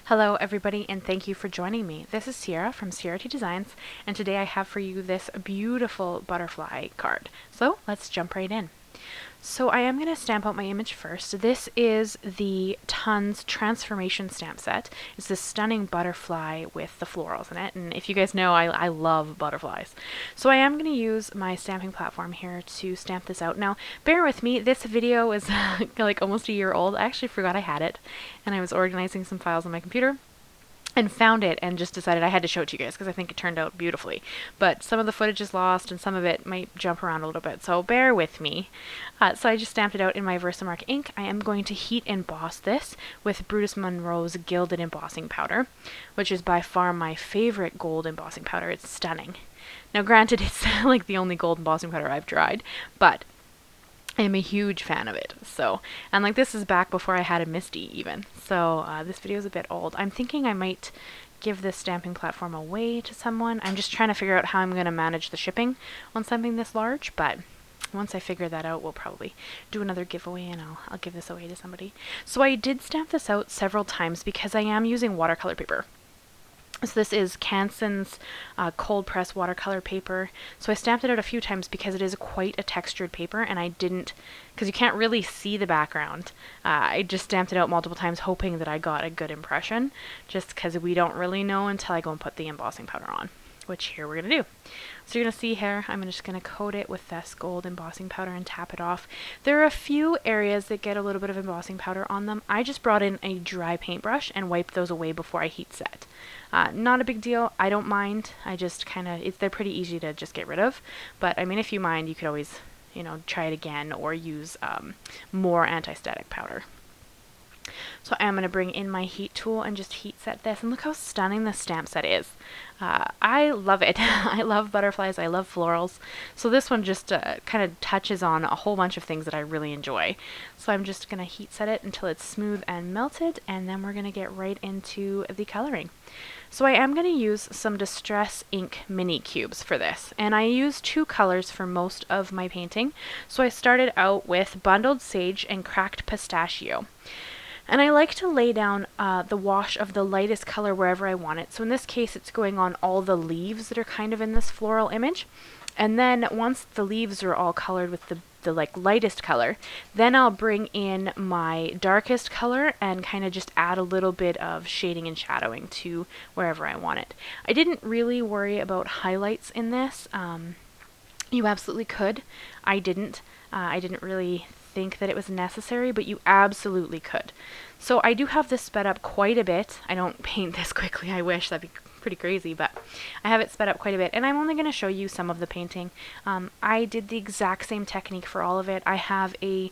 Hello everybody and thank you for joining me. This is Sierra from Sierra T Designs and today I have for you this beautiful butterfly card. So let's jump right in. So I am going to stamp out my image first. This is the Tons Transformation stamp set. It's this stunning butterfly with the florals in it, and if you guys know, I love butterflies. So I am going to use my stamping platform here to stamp this out. Now, bear with me, this video is like almost a year old. I actually forgot I had it, and I was organizing some files on my computer and found it and just decided I had to show it to you guys because I think it turned out beautifully. But some of the footage is lost and some of it might jump around a little bit, so bear with me. So I just stamped it out in my Versamark ink. I am going to heat emboss this with Brutus Monroe's Gilded embossing powder, which is by far my favorite gold embossing powder. It's stunning. Now granted, it's like the only gold embossing powder I've tried, but I am a huge fan of it. So, and like this is back before I had a Misty even. So this video is a bit old. I'm thinking I might give this stamping platform away to someone. I'm just trying to figure out how I'm going to manage the shipping on something this large, but once I figure that out, we'll probably do another giveaway and I'll give this away to somebody. So I did stamp this out several times because I am using watercolor paper. So this is Canson's cold press watercolor paper. So I stamped it out a few times because it is quite a textured paper, and I didn't, because you can't really see the background. I just stamped it out multiple times hoping that I got a good impression, just because we don't really know until I go and put the embossing powder on, which here we're going to do. So you're going to see here, I'm just going to coat it with this gold embossing powder and tap it off. There are a few areas that get a little bit of embossing powder on them. I just brought in a dry paintbrush and wiped those away before I heat set. Not a big deal. I don't mind. I just kind of, they're pretty easy to just get rid of. But I mean, if you mind, you could always, you know, try it again or use more anti-static powder. So I'm going to bring in my heat tool and just heat set this, and look how stunning this stamp set is. I love it. I love butterflies, I love florals, so this one just kind of touches on a whole bunch of things that I really enjoy. So I'm just going to heat set it until it's smooth and melted, and then we're going to get right into the coloring. So I am going to use some Distress ink mini cubes for this, and I use two colors for most of my painting. So I started out with Bundled Sage and Cracked Pistachio. And I like to lay down the wash of the lightest color wherever I want it. So in this case, it's going on all the leaves that are kind of in this floral image. And then once the leaves are all colored with the like lightest color, then I'll bring in my darkest color and kind of just add a little bit of shading and shadowing to wherever I want it. I didn't really worry about highlights in this. You absolutely could. I didn't. I didn't really think that it was necessary, but you absolutely could. So I do have this sped up quite a bit. I don't paint this quickly, I wish, that'd be pretty crazy, but I have it sped up quite a bit, and I'm only going to show you some of the painting. I did the exact same technique for all of it. I have a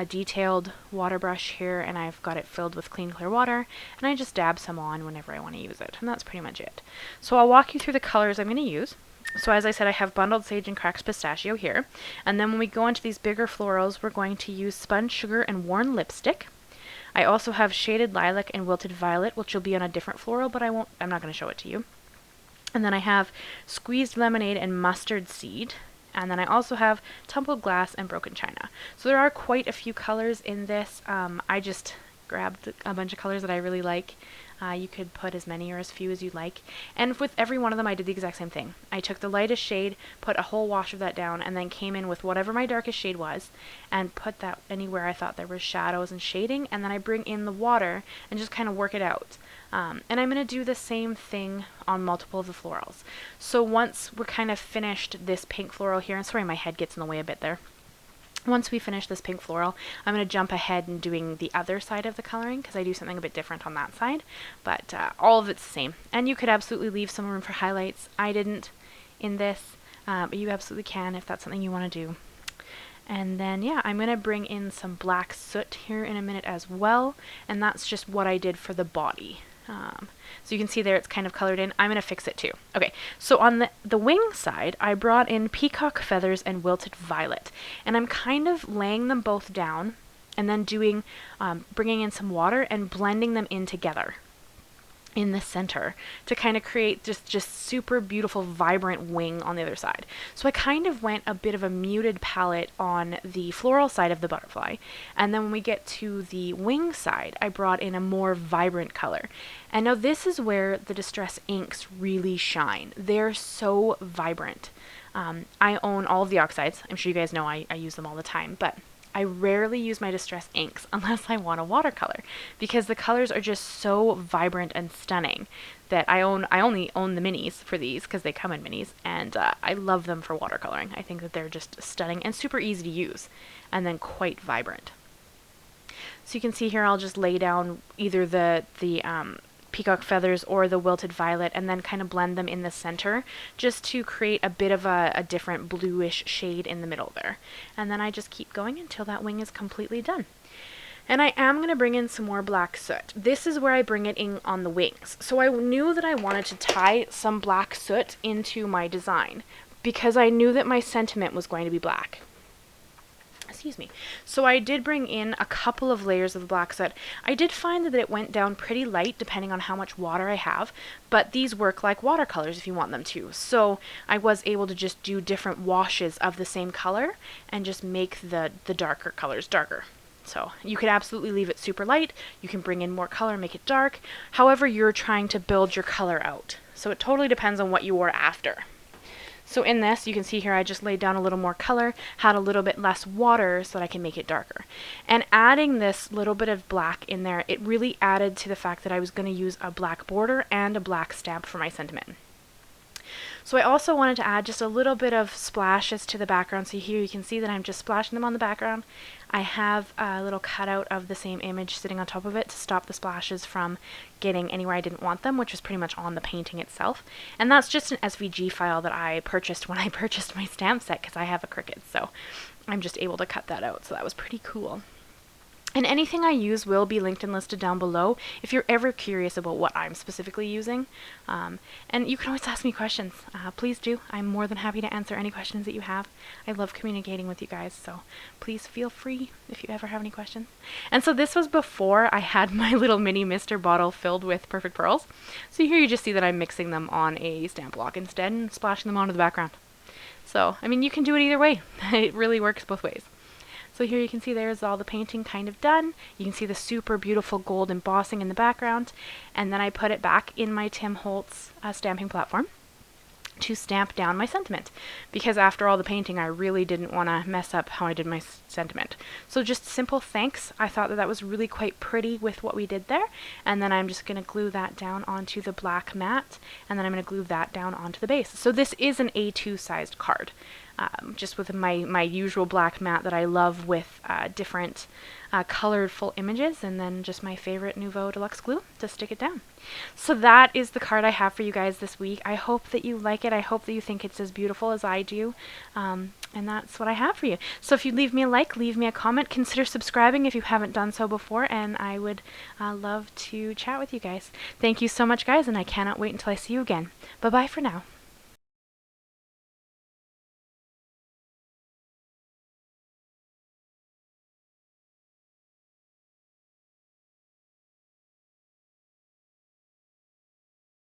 detailed water brush here, and I've got it filled with clean clear water, and I just dab some on whenever I want to use it, and that's pretty much it. So I'll walk you through the colors I'm going to use. So as I said, I have Bundled Sage and Cracked Pistachio here. And then when we go into these bigger florals, we're going to use Spun Sugar and Worn Lipstick. I also have Shaded Lilac and Wilted Violet, which will be on a different floral, but I'm not going to show it to you. And then I have Squeezed Lemonade and Mustard Seed. And then I also have Tumbled Glass and Broken China. So there are quite a few colors in this. I just grabbed a bunch of colors that I really like. You could put as many or as few as you'd like. And with every one of them, I did the exact same thing. I took the lightest shade, put a whole wash of that down, and then came in with whatever my darkest shade was, and put that anywhere I thought there was shadows and shading, and then I bring in the water and just kind of work it out. And I'm going to do the same thing on multiple of the florals. So once we're kind of finished this pink floral here, and sorry my head gets in the way a bit there. Once we finish this pink floral, I'm going to jump ahead and doing the other side of the coloring because I do something a bit different on that side, but all of it's the same. And you could absolutely leave some room for highlights. I didn't in this, but you absolutely can if that's something you want to do. And then, yeah, I'm going to bring in some black soot here in a minute as well, and that's just what I did for the body. So you can see there it's kind of colored in. I'm going to fix it too. Okay, so on the wing side, I brought in Peacock Feathers and Wilted Violet. And I'm kind of laying them both down and then doing, bringing in some water and blending them in together. in the center to kind of create just super beautiful vibrant wing on the other side. So I kind of went a bit of a muted palette on the floral side of the butterfly, and then when we get to the wing side I brought in a more vibrant color. And now this is where the Distress inks really shine. They're so vibrant. I own all of the oxides. I'm sure you guys know I use them all the time, but I rarely use my Distress inks unless I want a watercolor, because the colors are just so vibrant and stunning that I only own the minis for these because they come in minis, and I love them for watercoloring. I think that they're just stunning and super easy to use, and then quite vibrant. So you can see here I'll just lay down either the Peacock Feathers or the Wilted Violet and then kind of blend them in the center just to create a bit of a different bluish shade in the middle there. And then I just keep going until that wing is completely done. And I am going to bring in some more black soot. This is where I bring it in on the wings. So I knew that I wanted to tie some black soot into my design because I knew that my sentiment was going to be black. Excuse me. So I did bring in a couple of layers of black soot. I did find that it went down pretty light depending on how much water I have, but these work like watercolors if you want them to. So I was able to just do different washes of the same color and just make the darker colors darker. So you could absolutely leave it super light. You can bring in more color, make it dark, however you're trying to build your color out. So it totally depends on what you are after. So in this, you can see here I just laid down a little more color, had a little bit less water so that I can make it darker. And adding this little bit of black in there, it really added to the fact that I was going to use a black border and a black stamp for my sentiment. So I also wanted to add just a little bit of splashes to the background. So here you can see that I'm just splashing them on the background. I have a little cutout of the same image sitting on top of it to stop the splashes from getting anywhere I didn't want them, which was pretty much on the painting itself. And that's just an SVG file that I purchased when I purchased my stamp set because I have a Cricut. So I'm just able to cut that out. So that was pretty cool. And anything I use will be linked and listed down below if you're ever curious about what I'm specifically using. And you can always ask me questions. Please do. I'm more than happy to answer any questions that you have. I love communicating with you guys, so please feel free if you ever have any questions. And so this was before I had my little mini mister bottle filled with perfect pearls. So here you just see that I'm mixing them on a stamp block instead and splashing them onto the background. So, I mean, you can do it either way. It really works both ways. So here you can see there's all the painting kind of done. You can see the super beautiful gold embossing in the background. And then I put it back in my Tim Holtz stamping platform to stamp down my sentiment. Because after all the painting, I really didn't want to mess up how I did my sentiment. So just simple thanks. I thought that that was really quite pretty with what we did there. And then I'm just going to glue that down onto the black mat. And then I'm going to glue that down onto the base. So this is an A2 sized card. Just with my usual black mat that I love with different colored full images, and then just my favorite Nouveau Deluxe glue to stick it down. So that is the card I have for you guys this week. I hope that you like it. I hope that you think it's as beautiful as I do. And that's what I have for you. So if you leave me a like, leave me a comment, consider subscribing if you haven't done so before, and I would love to chat with you guys. Thank you so much, guys, and I cannot wait until I see you again. Bye-bye for now.